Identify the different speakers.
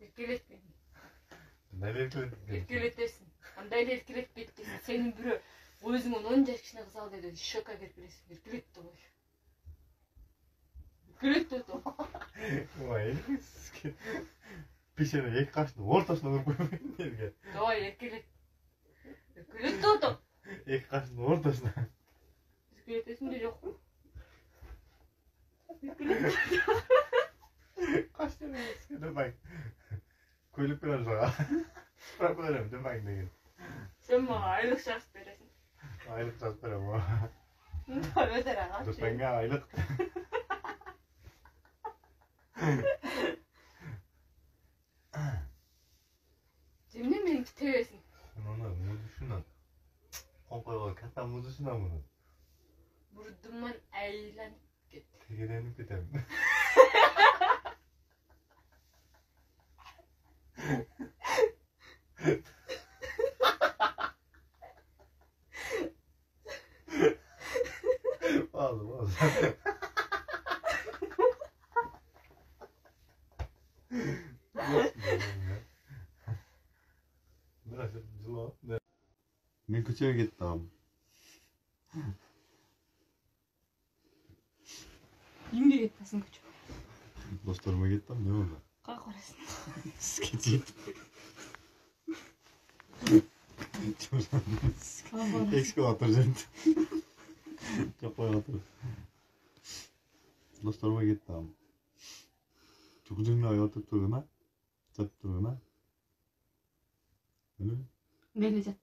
Speaker 1: Erkeletmedin.
Speaker 2: Neler erkelet?
Speaker 1: Erkeletersin. Андайлы эркелетпейт десе, сенің біреу өзіңнен 10 жас кішкене қыз ал деді, щекаға еркелесің. Еркелетті ғой. Еркелетті ғой.
Speaker 2: Ой, пешені екі қашты ортасына ұрып қоймайын елге.
Speaker 1: Давай, еркелет. Еркелетті ғой.
Speaker 2: Екі қаштың ортасына.
Speaker 1: Еркелетесің де жоқ қой. Еркелетті.
Speaker 2: Қашты емеске демайын. Көйліп берем жаңа. Сұрақ берем демайын деген.
Speaker 1: Сен маған айлық жазып бересің.
Speaker 2: Айлық жазып берем ғой.
Speaker 1: Өтер аға.
Speaker 2: Дұрсаңа айлық.
Speaker 1: Земне мені тевесің.
Speaker 2: Оны мұзышынан. Қонқойға кәтта мұзышынан мұны.
Speaker 1: Бұрдымнан әйленіп кет.
Speaker 2: Тегеленіп кетемін. Bazı. Мен көшеге кеттім.
Speaker 1: Үйіңде кетпесің көшеге.
Speaker 2: Достарыма кеттім, не болды?
Speaker 1: Қай қарасың?
Speaker 2: Сізге тиіп. Экскаватор жөнді. Қапай қатыр. Достарыма кеттім. Жүгізіңді ай отырып тұрғына? Жатып тұрғына?
Speaker 1: Нелі жат?